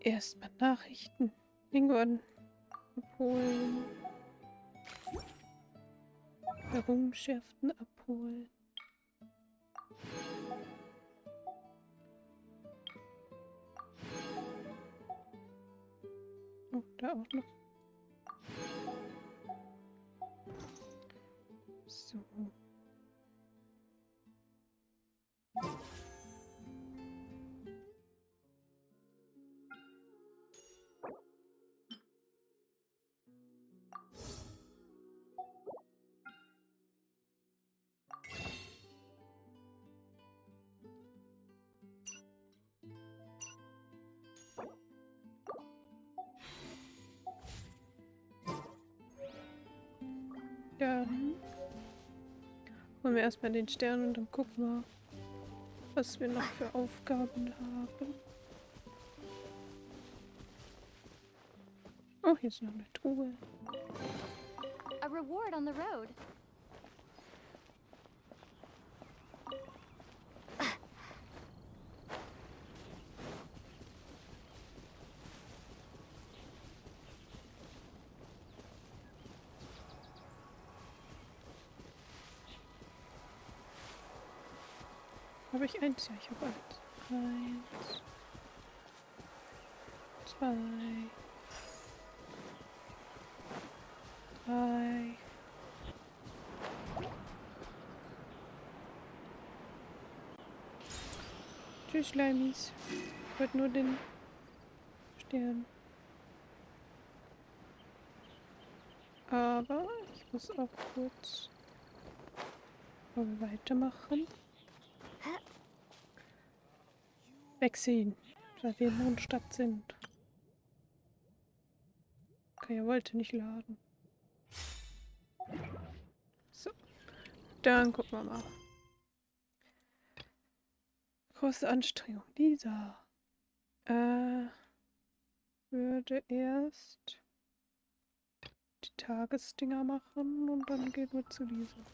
Erstmal Nachrichten. Irgendwann abholen. Errungenschaften abholen. Oh, da auch noch. So. Dann holen wir erstmal den Stern und dann gucken wir, was wir noch für Aufgaben haben. Oh, hier ist noch eine Truhe. A reward on the road. Habe ich eins? Ja, ich habe eins. 1, 2, 3. Tschüss, Schleimis. Ich wollte nur den Stern. Aber ich muss auch kurz weitermachen. Wegsehen, weil wir in Mondstadt sind. Okay, er wollte nicht laden. So, dann gucken wir mal. Große Anstrengung. Dieser würde erst die Tagesdinger machen und dann gehen wir zu diesem.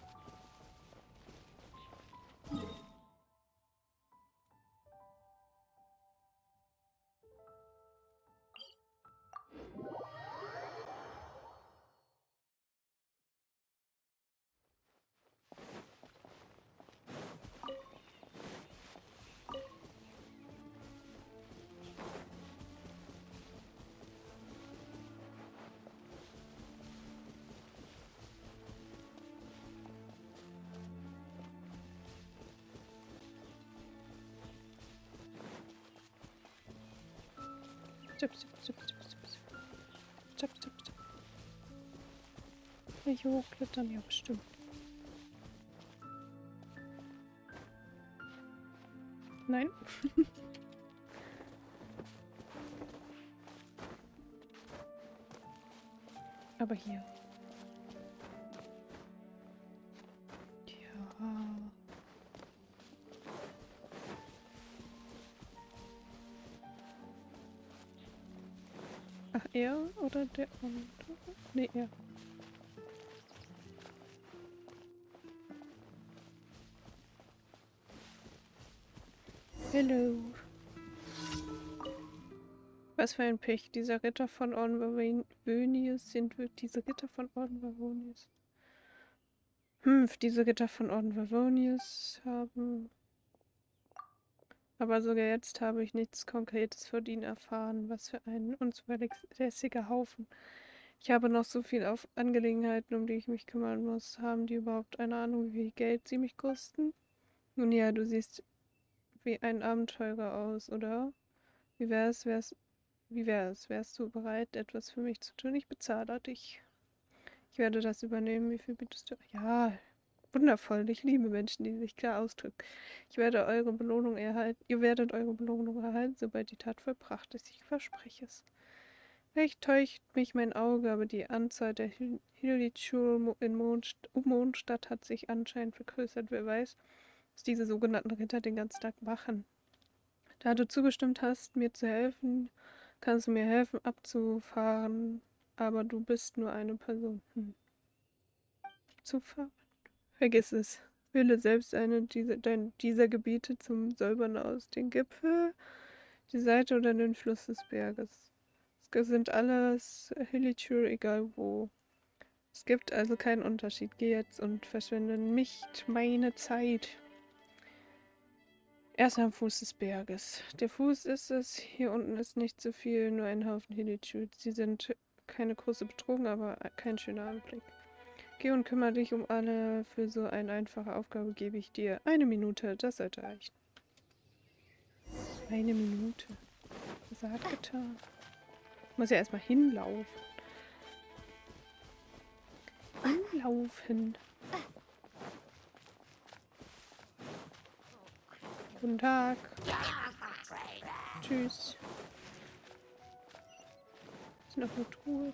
Stopp, stopp, stopp, stopp, stopp, stopp. Stopp, stopp, stopp. Kann ich hochklettern? Ja, bestimmt. Nein. Aber hier. Ja. Ach, er oder der andere? Nee, er. Hello. Was für ein Pech. Dieser Ritter von Orden sind diese Ritter von Orden Bavonius. Diese Ritter von Orden Bavonius haben... Aber sogar jetzt habe ich nichts Konkretes von ihnen erfahren. Was für ein unzuverlässiger Haufen. Ich habe noch so viel Angelegenheiten, um die ich mich kümmern muss. Haben die überhaupt eine Ahnung, wie viel Geld sie mich kosten? Nun ja, du siehst wie ein Abenteurer aus, oder? Wärst du bereit, etwas für mich zu tun? Ich bezahle dich. Ich werde das übernehmen. Wie viel bietest du? Ja, wundervoll. Ich liebe Menschen, die sich klar ausdrücken. Ihr werdet eure Belohnung erhalten, sobald die Tat vollbracht ist. Ich verspreche es. Vielleicht täuscht mich mein Auge, aber die Anzahl der Hilichur in Mondstadt hat sich anscheinend vergrößert. Wer weiß, was diese sogenannten Ritter den ganzen Tag machen. Da du zugestimmt hast, mir zu helfen, kannst du mir helfen, abzufahren. Aber du bist nur eine Person. Abzufahren? Vergiss es. Wähle selbst eine dieser Gebiete zum Säubern aus. Den Gipfel, Die Seite oder den Fluss des Berges. Es sind alles Hillitür, egal wo. Es gibt also keinen Unterschied. Geh jetzt und verschwende nicht meine Zeit. Erst am Fuß des Berges. Der Fuß ist es. Hier unten ist nicht so viel, nur ein Haufen Hillitür. Sie sind keine große Bedrohung, aber kein schöner Anblick. Geh und kümmere dich um alle. Für so eine einfache Aufgabe gebe ich dir 1 Minute. Das sollte reichen. 1 Minute. Was hat getan? Muss ja erstmal hinlaufen. Hinlaufen. Guten Tag. Tschüss. Ist noch eine Truhe.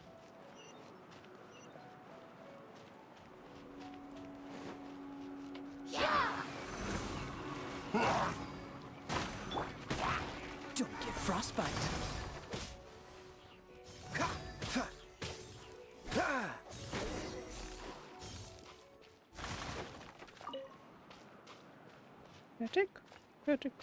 Don't get frostbite. Fertig? Fertig.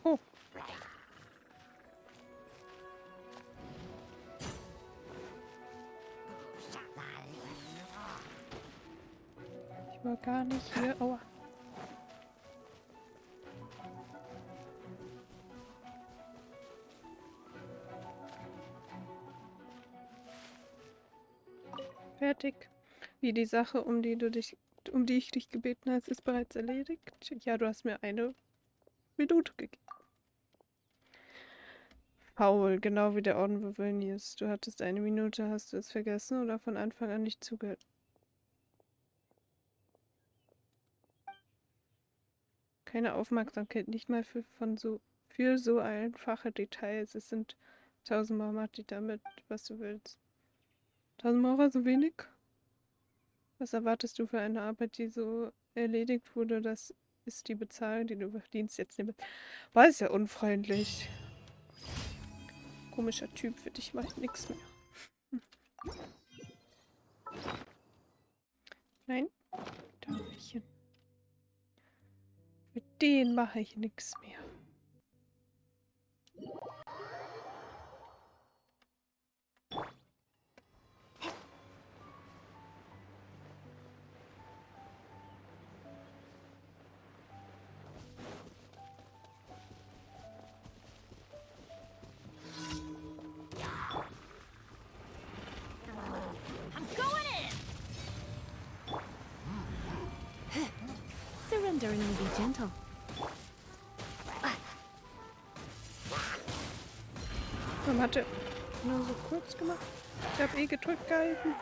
Oh. Ich war gar nicht hier. Aua. Fertig. Wie die Sache, um die ich dich gebeten hast, ist bereits erledigt. Ja, du hast mir 1 Minute gegeben. Faul, genau wie der Orden Bavonius. Du hattest 1 Minute, hast du es vergessen oder von Anfang an nicht zugehört? Keine Aufmerksamkeit, nicht mal für so einfache Details. Es sind 1000 Marmati damit, was du willst. 1000 Maurer, so wenig? Was erwartest du für eine Arbeit, die so erledigt wurde? Das ist die Bezahlung, die du verdienst. Jetzt nicht. War es ja unfreundlich. Komischer Typ, für dich mache ich nichts mehr. Nein, Taufelchen. Für den mache ich nichts mehr. Surrendering will be gentle. Warum hat er nur so kurz gemacht? Ich habe gedrückt gehalten.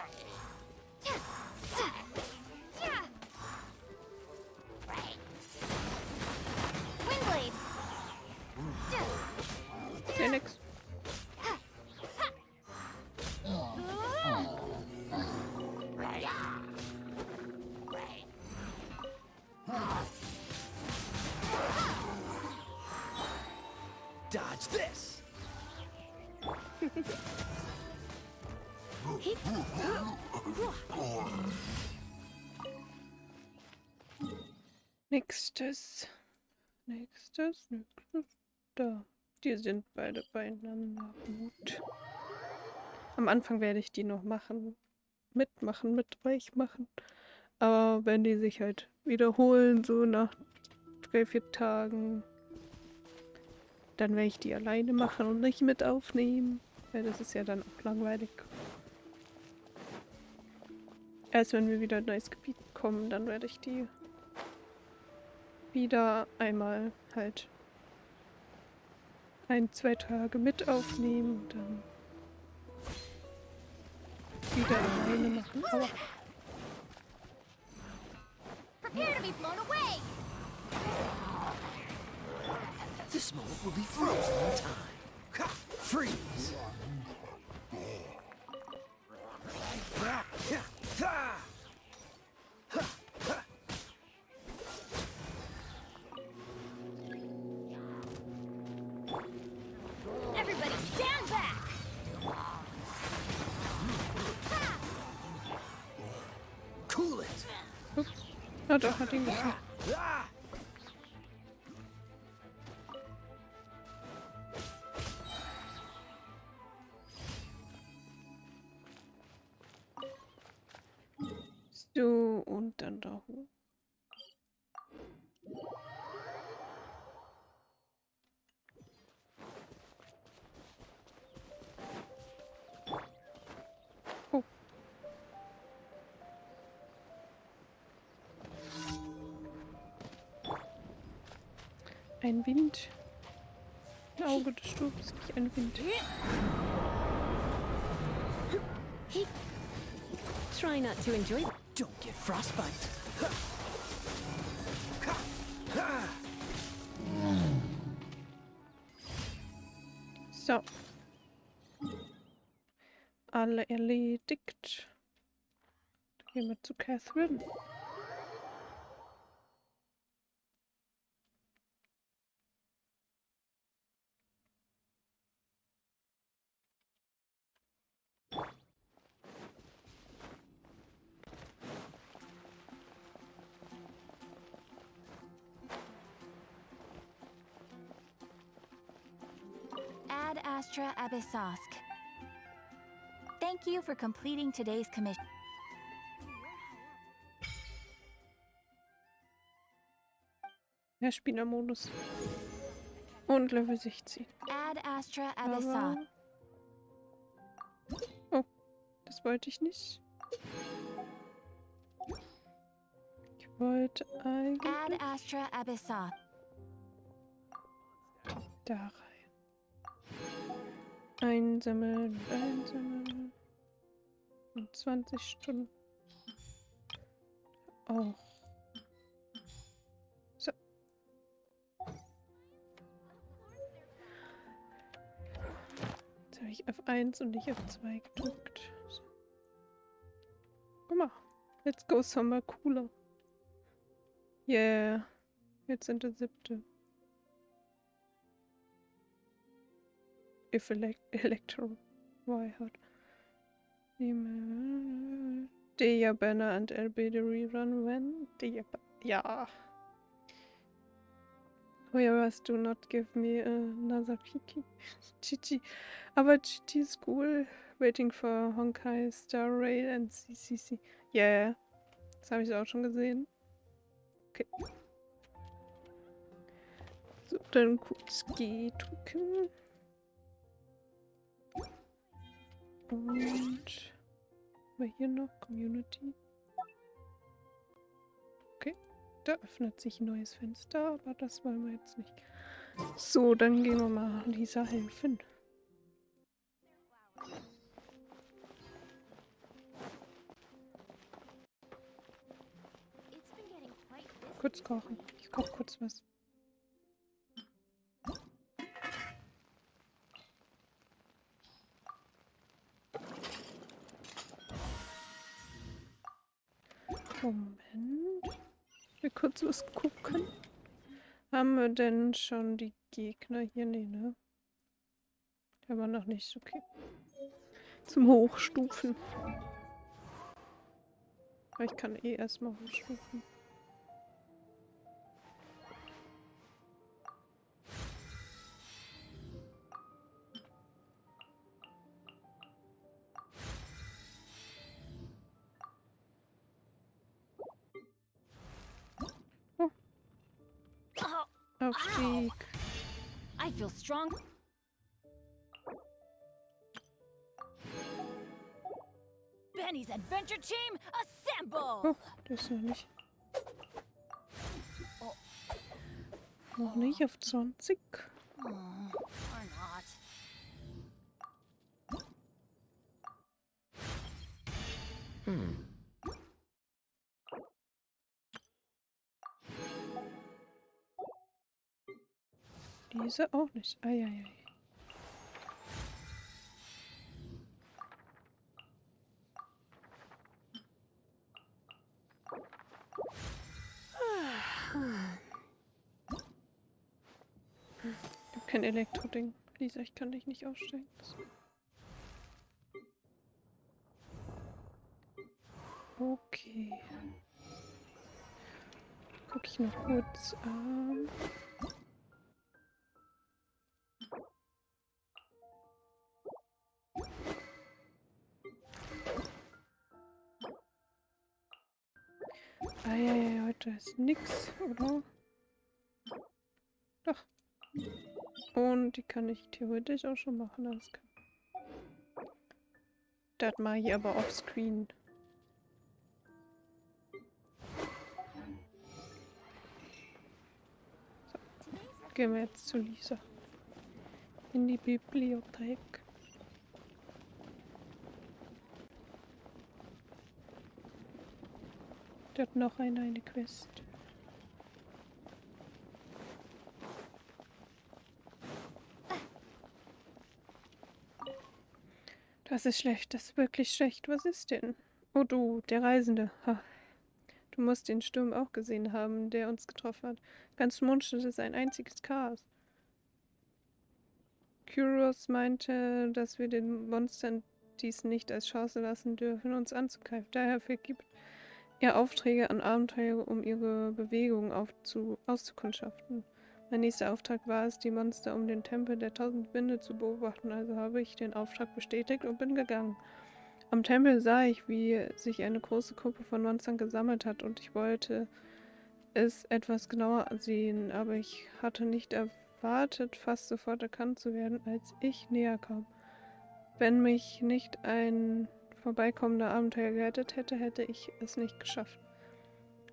Windblade. Ist ja nix. Dodge this. Nächstes. Da. Die sind beide beieinander. Gut. Am Anfang werde ich die noch mit euch machen. Aber wenn die sich halt wiederholen, so nach 3, 4 Tagen, dann werde ich die alleine machen und nicht mit aufnehmen. Weil das ist ja dann auch langweilig. Erst wenn wir wieder in ein neues Gebiet kommen, dann werde ich die wieder einmal halt 1, 2 Tage mit aufnehmen und dann wieder alleine machen. Aber Prepare to be blown away. This moment will be frozen in time. Freeze. Everybody stand back. Ah doch, hat ihn gefunden. So, und dann da hoch. Oh. Ein Wind. Ein Auge des Sturms, nicht ein Wind. Try not to enjoy it. Don't get frostbite. So. Alle erledigt. Dann gehen wir zu Catherine. Ad Astra Abyssosk. Thank you for completing today's commission. Der Spielermodus. Und Level 16. Ad Astra Abyssosk. Aber... Oh, das wollte ich nicht. Ich wollte Ad eigentlich Astra Abyssosk. da rein. Einsammeln und einsammeln. Und 20 Stunden. Auch. So. Jetzt habe ich F1 und nicht F2 gedrückt. So. Guck mal. Let's go somewhere cooler. Yeah. Jetzt sind der 7. If Electro. Why hard? Deja, Banner and Erlebe the rerun when? Deja, ja. Whereas do not give me another Kiki. Chichi. Aber Chichi is cool. Waiting for Honkai, Star Rail and CCC. Yeah. Das habe ich auch schon gesehen. Okay. So, dann kurz G drücken. Und mal hier noch Community. Okay, da öffnet sich ein neues Fenster, aber das wollen wir jetzt nicht. So, dann gehen wir mal Lisa helfen. Kurz kochen. Ich koche kurz was. Moment. Ich will kurz was gucken. Haben wir denn schon die Gegner hier? Nee, ne? Der war noch nicht. Okay. Zum Hochstufen. Aber ich kann eh erstmal hochstufen. Aufstieg. I feel strong. Benny's Adventure Team, assemble! Oh, das ist noch nicht. Noch nicht auf 20. Or not. Diese auch nicht. Eieiei. Ich hab kein Elektroding. Lisa, ich kann dich nicht aussteigen. Okay. gucke ich noch kurz. Ja, heute ist nix, oder? Doch. Und die kann ich theoretisch auch schon machen. Das mache ich aber offscreen. So, gehen wir jetzt zu Lisa. In die Bibliothek. Der hat noch eine Quest. Das ist schlecht, das ist wirklich schlecht. Was ist denn? Oh du, der Reisende. Ha. Du musst den Sturm auch gesehen haben, der uns getroffen hat. Ganz Mondstadt ist ein einziges Chaos. Kyros meinte, dass wir den Monstern dies nicht als Chance lassen dürfen, uns anzugreifen. Daher vergibt er Aufträge an Abenteuer, um ihre Bewegungen auszukundschaften. Mein nächster Auftrag war es, die Monster um den Tempel der 1000 Winde zu beobachten, also habe ich den Auftrag bestätigt und bin gegangen. Am Tempel sah ich, wie sich eine große Gruppe von Monstern gesammelt hat und ich wollte es etwas genauer sehen, aber ich hatte nicht erwartet, fast sofort erkannt zu werden, als ich näher kam. Wenn mich nicht ein vorbeikommender Abenteuer gerettet hätte, hätte ich es nicht geschafft.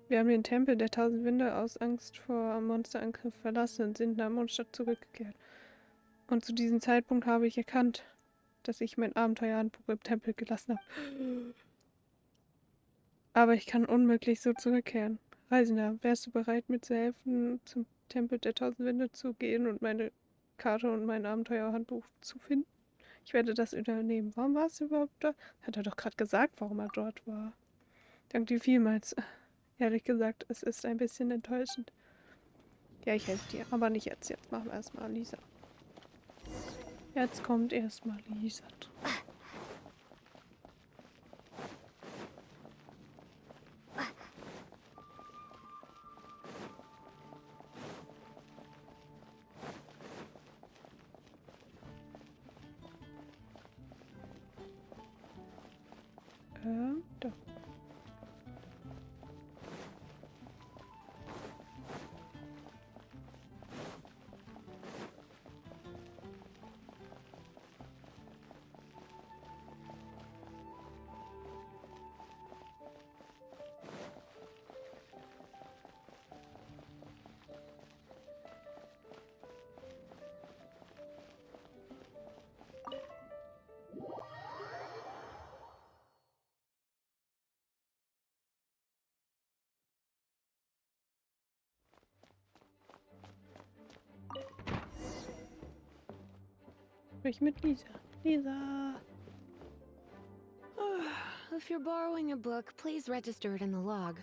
Wir haben den Tempel der 1000 Winde aus Angst vor Monsterangriff verlassen und sind nach Mondstadt zurückgekehrt. Und zu diesem Zeitpunkt habe ich erkannt, dass ich mein Abenteuerhandbuch im Tempel gelassen habe. Aber ich kann unmöglich so zurückkehren. Reisender, wärst du bereit, mir zu helfen, zum Tempel der 1000 Winde zu gehen und meine Karte und mein Abenteuerhandbuch zu finden? Ich werde das übernehmen. Warum warst du überhaupt da? Hat er doch gerade gesagt, warum er dort war. Danke dir vielmals. Ehrlich gesagt, es ist ein bisschen enttäuschend. Ja, ich helfe dir, aber nicht jetzt. Jetzt machen wir erstmal Lisa. Jetzt kommt erstmal Lisa. Da. Sprich mit Lisa. Lisa! If you're borrowing a book, please register it in the log.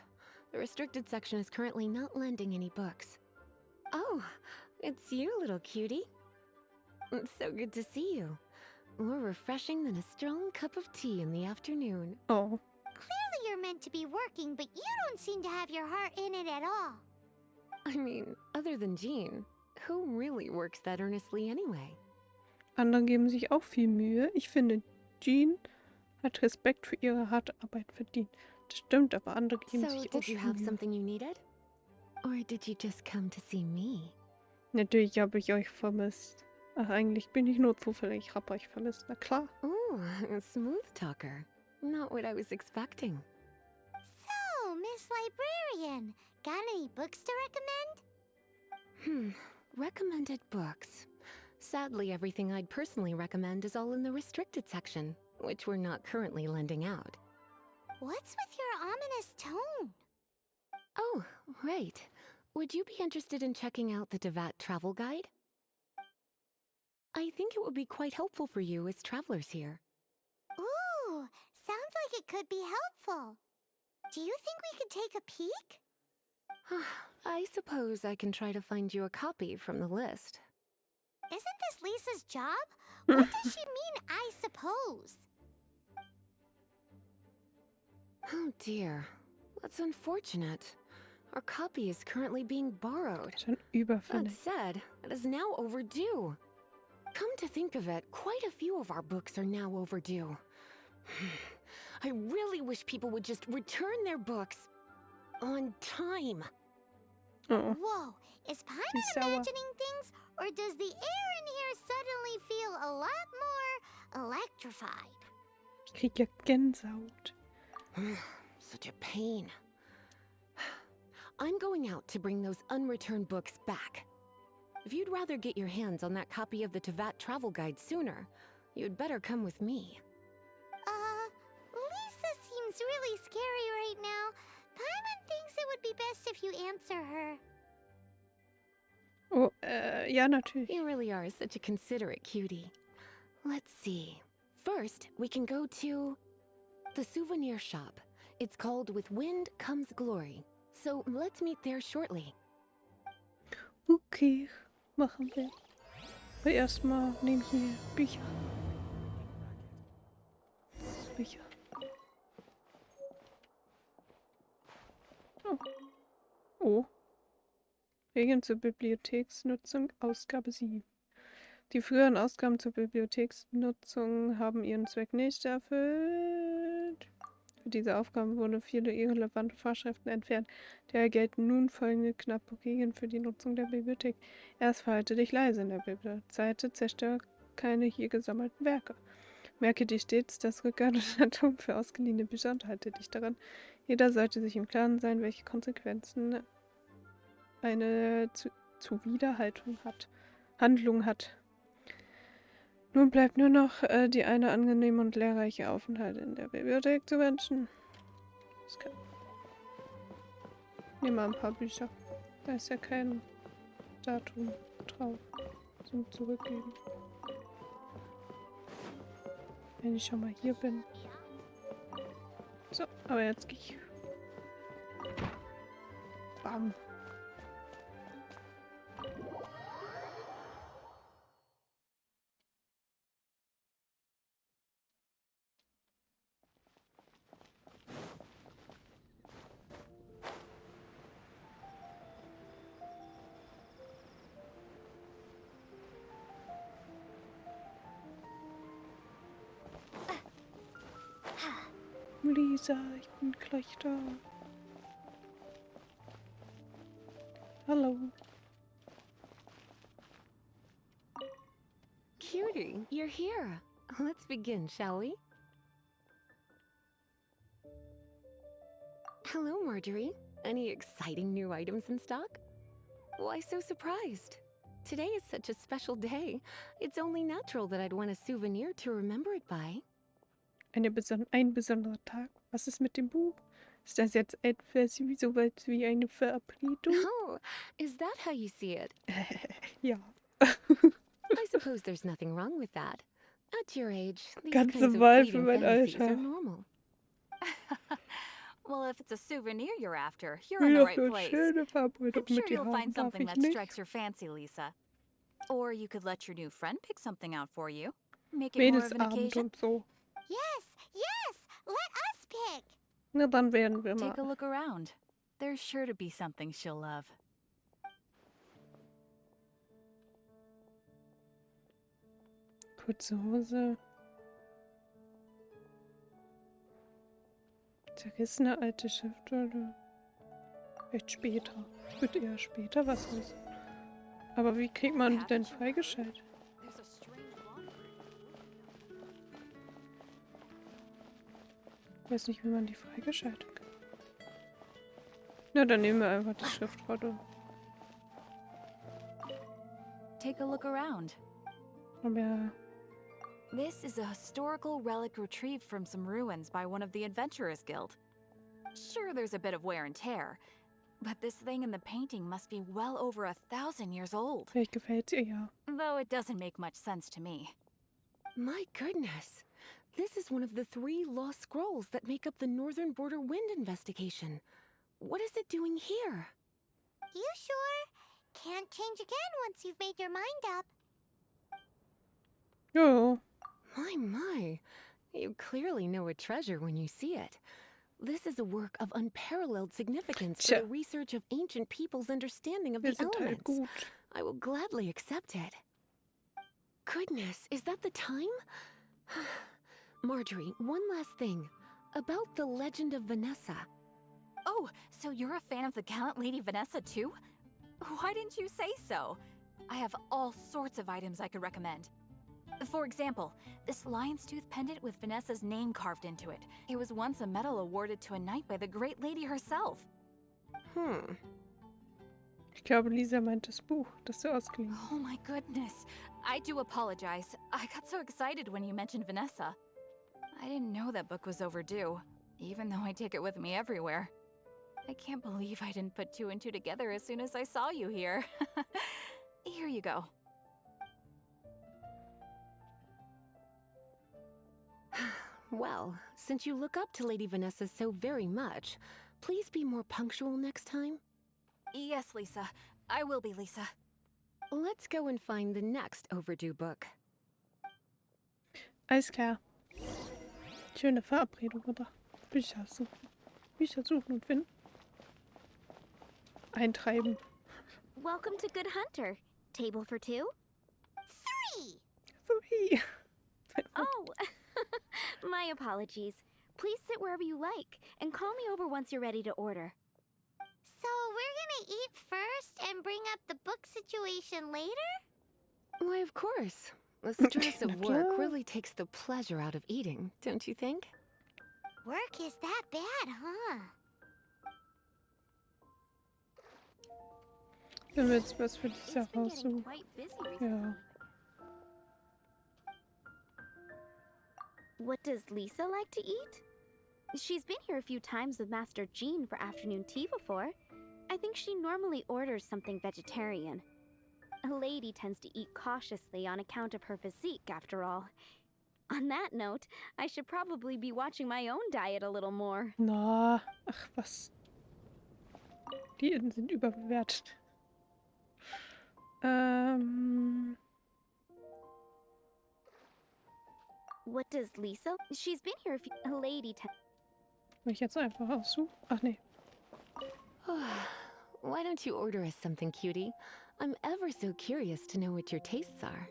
The restricted section is currently not lending any books. Oh, it's you, little cutie. It's so good to see you. More refreshing than a strong cup of tea in the afternoon. Oh. Clearly you're meant to be working, but you don't seem to have your heart in it at all. I mean, other than Jean, who really works that earnestly anyway? Andere geben sich auch viel Mühe. Ich finde, Jean hat Respekt für ihre harte Arbeit verdient. Das stimmt, aber andere geben So, sich auch did you viel have Mühe. something you needed? Or did you just come to see me? Natürlich habe ich euch vermisst. Ach, eigentlich bin ich nur zufällig. Ich habe euch vermisst, na klar. Ooh, a smooth talker. Not what I was expecting. So, Miss Librarian, got any books to recommend? Recommended books. Sadly, everything I'd personally recommend is all in the restricted section, which we're not currently lending out. What's with your ominous tone? Oh, right. Would you be interested in checking out the Devat travel guide? I think it would be quite helpful for you as travelers here. Ooh, sounds like it could be helpful. Do you think we could take a peek? I suppose I can try to find you a copy from the list. Isn't this Lisa's job? What does she mean, I suppose? Oh dear. That's unfortunate. Our copy is currently being borrowed. Schon That überfällig. said, it is now overdue. Come to think of it, quite a few of our books are now overdue. I really wish people would just return their books on time. Oh, Whoa, is Paimon die ist sauer. imagining things, or does the air in here suddenly feel a lot more electrified? Ich krieg ja Gänsehaut. Such a pain. I'm going out to bring those unreturned books back. If you'd rather get your hands on that copy of the Tevat travel guide sooner, you'd better come with me. Lisa seems really scary right now. Paimon thinks it would be best if you answer her. Oh, ja, natürlich. You really are such a considerate cutie. Let's see. First, we can go to the souvenir shop. It's called With Wind Comes Glory. So let's meet there shortly. Okay, machen wir. Aber erstmal nehme ich hier Bücher. Bücher. Oh. Oh. Regeln zur Bibliotheksnutzung, Ausgabe 7. Die früheren Ausgaben zur Bibliotheksnutzung haben ihren Zweck nicht erfüllt. Für diese Aufgaben wurden viele irrelevante Vorschriften entfernt. Daher gelten nun folgende knappe Regeln für die Nutzung der Bibliothek. Erst verhalte dich leise in der Bibliothek. Zweite, zerstöre keine hier gesammelten Werke. Merke dir stets das Rückgabedatum für ausgeliehene Bücher und halte dich daran. Jeder sollte sich im Klaren sein, welche Konsequenzen eine Zuwiderhaltung hat. Handlung hat. Nun bleibt nur noch die eine angenehme und lehrreiche Aufenthalt in der Bibliothek zu wünschen. Nehmen wir ein paar Bücher. Da ist ja kein Datum drauf zum Zurückgeben. Wenn ich schon mal hier bin. So, aber jetzt gehe ich. Bam. Lisa, ich bin gleich da. Hallo. Cutie, you're here. Let's begin, shall we? Hello, Marjorie. Any exciting new items in stock? Why so surprised? Today is such a special day. It's only natural that I'd want a souvenir to remember it by. Ein besonderer Tag. Was ist mit dem Buch? Ist das jetzt etwas so weit wie eine Verabredung? Oh, is that how you see it? Ja. I suppose there's nothing wrong with that. At your age, these Ganze kinds of Wahl für fleeting mein fantasies are Alter. normal. Well, if it's a souvenir you're after, you're in the Wieder right für place. schöne Verabredung I'm sure mit dir you'll haben find darf something ich that nicht. strikes your fancy, Lisa. Or you could let your new friend pick something out for you. Make it more of an Mädelsabend occasion. und so. Yes, yes, let us pick. Na, dann werden wir Take a mal. look around. There's sure to be something she'll love. Kurze Hose. Zerrissene alte Schriftrolle. Vielleicht später. Ich würde eher später was wissen. Aber wie kriegt man die denn freigeschaltet? There's a strange wandering. Ich weiß nicht, wie man die freigeschaltet kann. Na, dann nehmen wir einfach die Schriftrolle. Take a look around. Aber This is a historical relic retrieved from some ruins by one of the Adventurers Guild. Sure, there's a bit of wear and tear, but this thing in the painting must be well over 1,000 years old. vielleicht gefällt ihr ja. Though it doesn't make much sense to me. My goodness. This is one of the 3 lost scrolls that make up the Northern Border Wind investigation. What is it doing here? You sure? Can't change again once you've made your mind up. Ja. My. You clearly know a treasure when you see it. This is a work of unparalleled significance for Tja. the research of ancient people's understanding of Wir the sind halt elements. gut. I will gladly accept it. Goodness, is that the time? Marjorie, one last thing. About the legend of Vanessa. Oh, so you're a fan of the gallant Lady Vanessa too? Why didn't you say so? I have all sorts of items I could recommend. For example, this lion's tooth pendant with Vanessa's name carved into it. It was once a medal awarded to a knight by the great lady herself. Ich glaube, Lisa meint das Buch, das du ausgeliehen hast. Oh my goodness. I do apologize. I got so excited when you mentioned Vanessa. I didn't know that book was overdue, even though I take it with me everywhere. I can't believe I didn't put two and two together as soon as I saw you here. Here you go. Well, since you look up to Lady Vanessa so very much, please be more punctual next time. Yes, Lisa. I will be, Lisa. Let's go and find the next overdue book. Alles klar. Schöne Verabredung, oder? Bücher suchen und finden. Eintreiben. Welcome to Good Hunter. Table for two? 3! Sorry. Oh, my apologies. Please sit wherever you like and call me over once you're ready to order. So we're gonna eat first and bring up the book situation later? Why, of course. The stress of Na work klar. really takes the pleasure out of eating, don't you think? Work is that bad, huh? Wenn wir jetzt was für Lisa It's been getting raussuchen. quite busy recently. Ja. What does Lisa like to eat? She's been here a few times with Master Jean for afternoon tea before. I think she normally orders something vegetarian. A lady tends to eat cautiously on account of her physique, after all. On that note, I should probably be watching my own diet a little more. Na, ach was. Diäten sind überbewertet. What does Lisa? She's been here a few. A lady tends. Soll ich jetzt einfach aussuchen? Ach nee. Why don't you order us something, cutie? I'm ever so curious to know what your tastes are.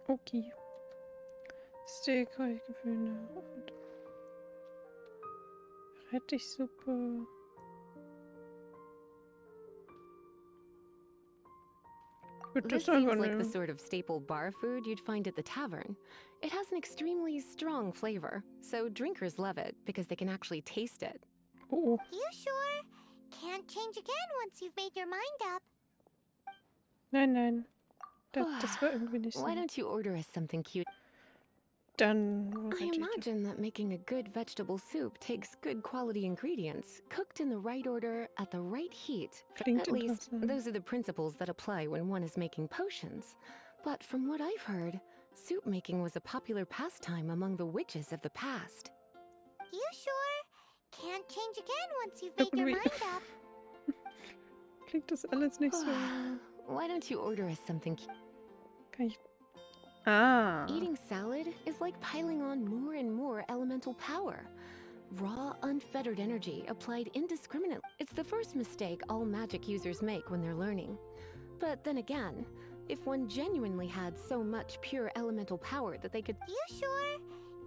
Okay. Steak, Reisgeflügel und Rettichsuppe. Ich würde This das einfach seems like the nehmen. sort of staple bar food you'd find at the tavern. It has an extremely strong flavor, so drinkers love it because they can actually taste it. Oh, You sure? Can't change again once you've made your mind up. nein. Das war irgendwie nicht so. Why don't you order us something cute? Dann I imagine that making a good vegetable soup takes good quality ingredients, cooked in the right order at the right heat. Klingt At least, interessant. those are the principles that apply when one is making potions. But from what I've heard, soup making was a popular pastime among the witches of the past. You sure? Can't change again once you've made your Irgendwie- mind up. Klingt das alles nicht so. Why don't you order us something cute? Kann ich. Ah. Eating salad is like piling on more and more elemental power. Raw, unfettered energy applied indiscriminately. It's the first mistake all magic users make when they're learning. But then again, if one genuinely had so much pure elemental power that they could... You sure?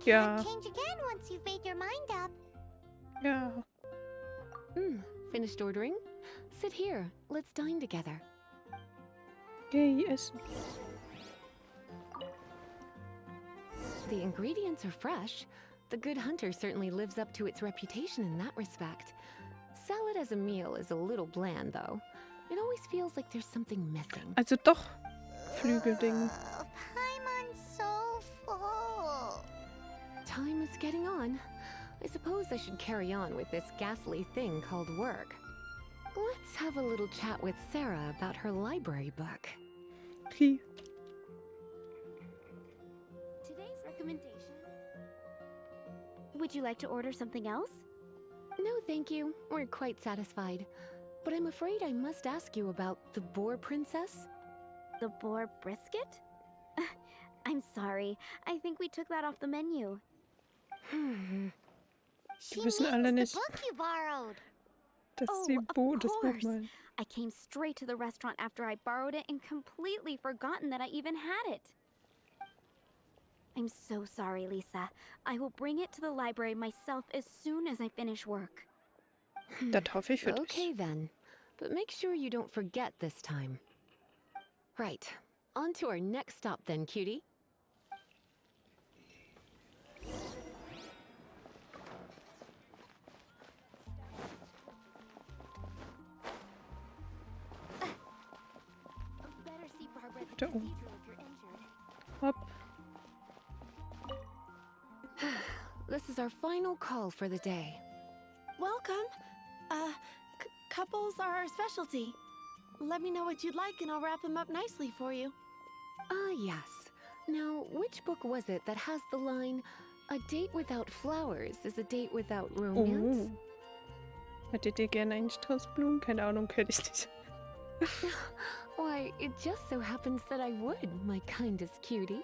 Ja. Can't change again once you've made your mind up. Ja. Finished ordering? Sit here. Let's dine together. Geh essen. The ingredients are fresh. The Good Hunter certainly lives up to its reputation in that respect. Salad as a meal is a little bland, though. It always feels like there's something missing. Also doch Flügelding. Paimon's so full. Time is getting on. I suppose I should carry on with this ghastly thing called work. Let's have a little chat with Sarah about her library book. Ri. Today's recommendation. Would you like to order something else? No, thank you. We're quite satisfied. But I'm afraid I must ask you about the Boar Princess. The boar brisket? I'm sorry. I think we took that off the menu. She wissen alle means nicht, the book you borrowed. dass Oh, sie of das Buch course. meinen. I came straight to the restaurant after I borrowed it and completely forgotten that I even had it. I'm so sorry, Lisa. I will bring it to the library myself as soon as I finish work. Das hoffe ich für dich. Okay then, but make sure you don't forget this time. Right, on to our next stop then, cutie. Better see Barbara at the Da oben. cathedral if you're injured. Hopp. This is our final call for the day. Welcome. Couples are our specialty. Let me know what you'd like and I'll wrap them up nicely for you. Ah, yes. Now, which book was it that has the line, "A date without flowers is a date without romance"? Oh. Hättet ihr gerne einen Strauß Blumen? Keine Ahnung, hätte ich nicht. Why, it just so happens that I would, my kindest cutie.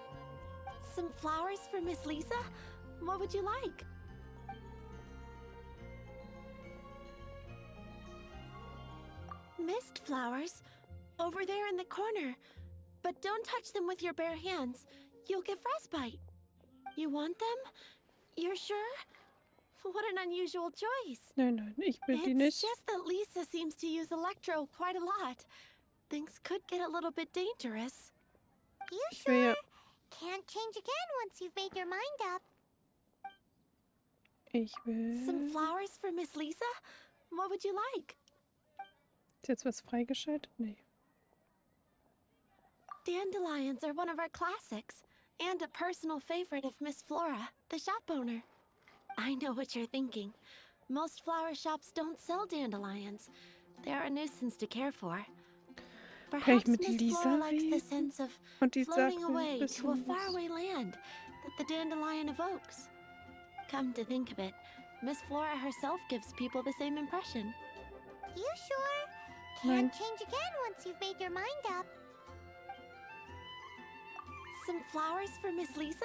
Some flowers for Miss Lisa? What would you like? Mist flowers. Over there in the corner. But don't touch them with your bare hands. You'll get frostbite. You want them? You're sure? What an unusual choice. Nein, nein, ich will die It's nicht. just that Lisa seems to use Electro quite a lot. Things could get a little bit dangerous. You Ich will ja, Can't change again once you've made your mind up. ich Some will... flowers for Miss Lisa? What would you like? Ist jetzt was freigeschaltet? Nee. Dandelions are one of our classics, and a personal favorite of Miss Flora, the shop owner. I know what you're thinking. Most flower shops don't sell dandelions. They're a nuisance to care for. Kann ich Perhaps mit Miss Lisa Flora likes the reden? sense of Und die sagt floating mir ein away to a bisschen was. faraway land that the dandelion evokes. Come to think of it, Miss Flora herself gives people the same impression. You sure? Nein. Can't change again once you've made your mind up. Some flowers for Miss Lisa?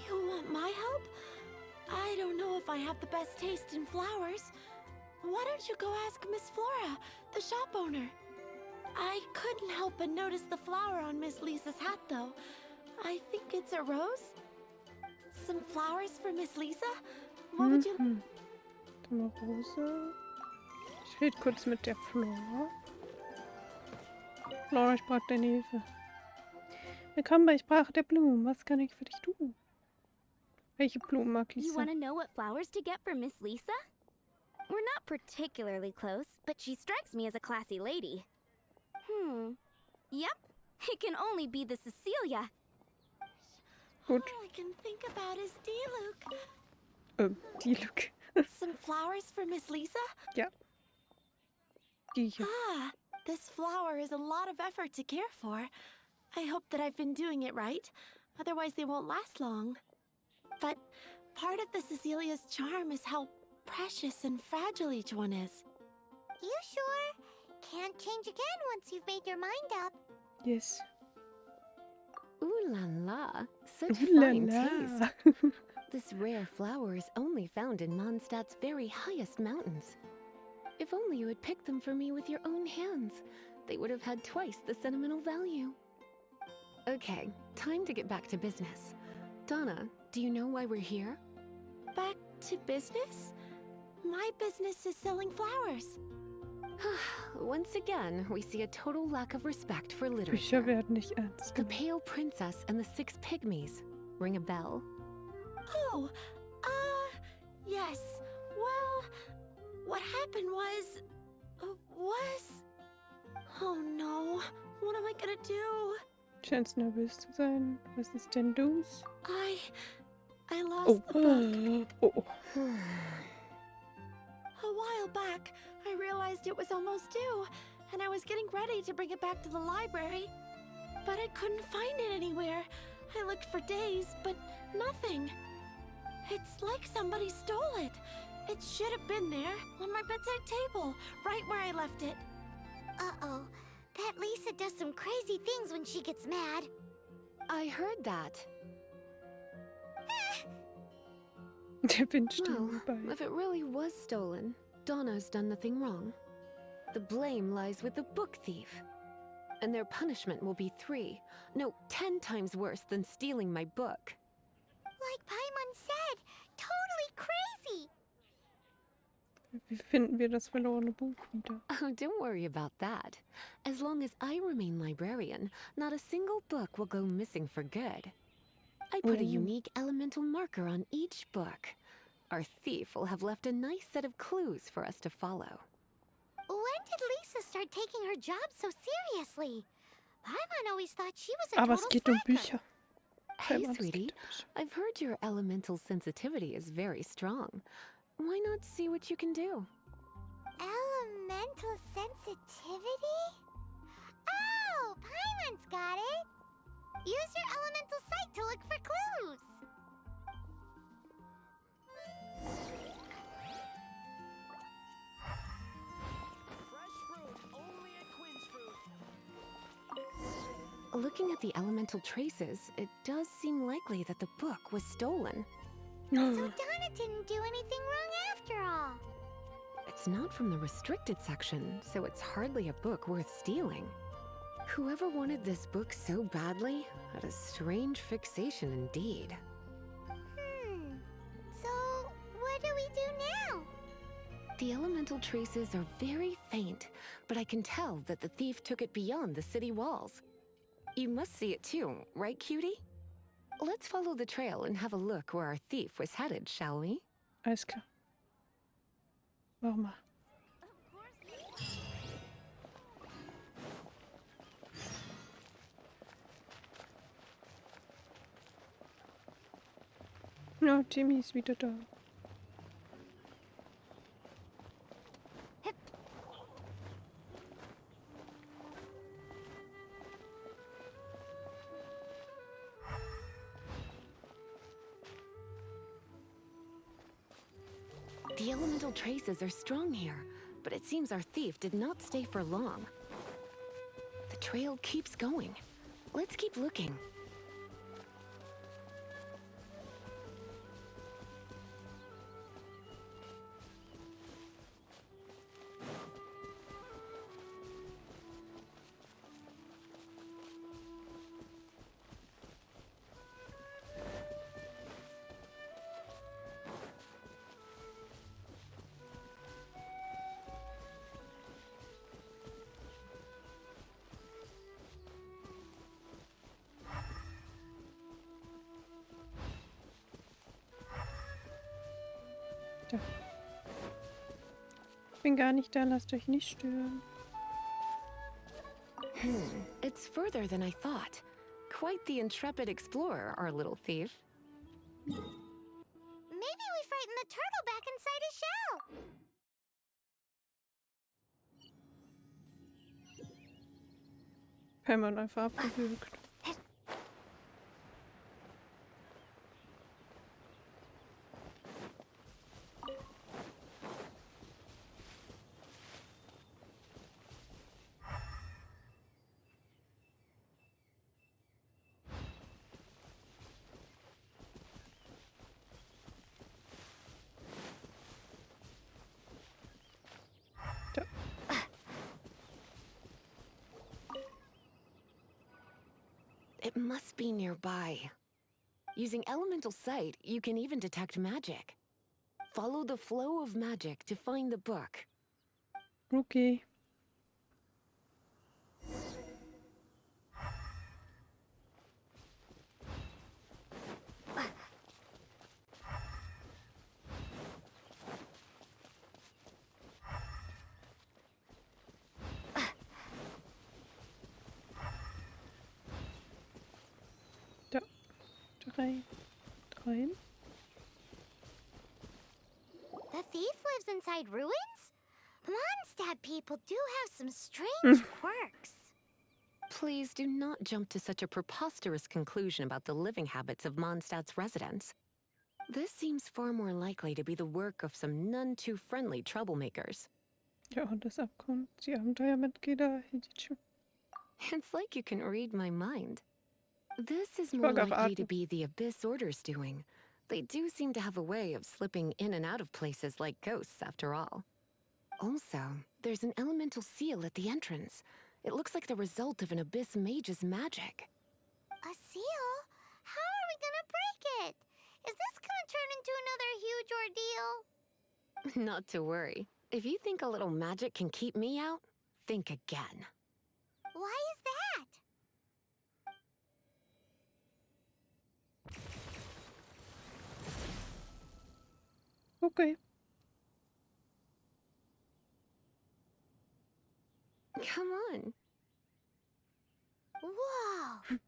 You want my help? I don't know if I have the best taste in flowers. Why don't you go ask Miss Flora, the shop owner? I couldn't help but notice the flower on Miss Lisa's hat, though. I think it's a rose? Some flowers for Miss Lisa? What would you... Mhm. Dann Rose. Ich rede kurz mit der Flora. Flora, ich brauche deine Hilfe. Willkommen bei Sprache der Blumen. Was kann ich für dich tun? Welche Blumen mag You Lisa? want to know what flowers to get for Miss Lisa? We're not particularly close, but she strikes me as a classy lady. Yep. It can only be the Cecilia. Gut. All I can think about is D-Luke. Die Lücke. Some flowers for Miss Lisa? Ja. Die hier. Ah, this flower is a lot of effort to care for. I hope that I've been doing it right. Otherwise, they won't last long. But part of the Cecilia's charm is how precious and fragile each one is. You sure? Can't change again once you've made your mind up. Yes. Ooh la la, such Ooh la fine la. taste. This rare flower is only found in Mondstadt's very highest mountains. If only you had picked them for me with your own hands, they would have had twice the sentimental value. Okay, time to get back to business. Donna, do you know why we're here? Back to business? My business is selling flowers. Once again, we see a total lack of respect for Bücher literature. werden nicht ernst The genommen. Pale Princess and the Six Pygmies. Ring a bell? Oh, yes. Well, what happened was... Oh no, what am I gonna do? Scheinst nervös zu sein. Was ist denn los? I lost Oh. the book. Oh. A while back, I realized it was almost due, and I was getting ready to bring it back to the library. But I couldn't find it anywhere. I looked for days, but nothing. It's like somebody stole it. It should have been there, on my bedside table, right where I left it. Uh-oh. That Lisa does some crazy things when she gets mad. I heard that. Der Wind steht Well, mir bei. if it really was stolen, Donna's done nothing wrong. The blame lies with the book thief. And their punishment will be 3, no, 10 times worse than stealing my book. Like Paimon said, totally crazy. Wie finden wir das verlorene Buch wieder? Oh, don't worry about that. As long as I remain librarian, not a single book will go missing for good. I put a unique elemental marker on each book. Our thief will have left a nice set of clues for us to follow. When did Lisa start taking her job so seriously? Paimon always thought she was a Aber es total geht um slacker. Bücher. Hey, Paimon, es sweetie, geht um Bücher. I've heard your elemental sensitivity is very strong. Why not see what you can do? Elemental sensitivity? Oh, Paimon's got it. Use your elemental sight to look for clues. Fresh fruit, only at Quinn's Fruit. Looking at the elemental traces, it does seem likely that the book was stolen. So Donna didn't do anything wrong after all. It's not from the restricted section, so it's hardly a book worth stealing. Whoever wanted this book so badly had a strange fixation indeed. So what do we do now? The elemental traces are very faint, but I can tell that the thief took it beyond the city walls. You must see it too, right, cutie? Let's follow the trail and have a look where our thief was headed, shall we? Alles klar. Mach mal. Ja, Timmy ist wieder da. The elemental traces are strong here, but it seems our thief did not stay for long. The trail keeps going. Let's keep looking. Ja. Ich bin gar nicht da, lasst euch nicht stören. It's further than I thought. Quite the intrepid explorer, our little thief. Maybe we frightened the turtle back inside his shell. Paimon einfach abgewürgt. It must be nearby. Using elemental sight, you can even detect magic. Follow the flow of magic to find the book. Okay. Da. Rein. The thief lives inside ruins? Mondstadt people do have some strange quirks. Please do not jump to such a preposterous conclusion about the living habits of Mondstadt's residents. This seems far more likely to be the work of some none too friendly troublemakers. Ja, und das Abkommen. Die Abenteuermitglieder. It's like you can read my mind. This is Ich more mag auf likely to Atmen. be the Abyss Order's doing. They do seem to have a way of slipping in and out of places like ghosts, after all. Also, there's an elemental seal at the entrance. It looks like the result of an abyss mage's magic. A seal? How are we gonna break it? Is this gonna turn into another huge ordeal? Not to worry. If you think a little magic can keep me out, think again. Why is that? Okay. Come on. Whoa!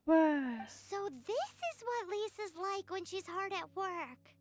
Wow. So this is what Lisa's like when she's hard at work.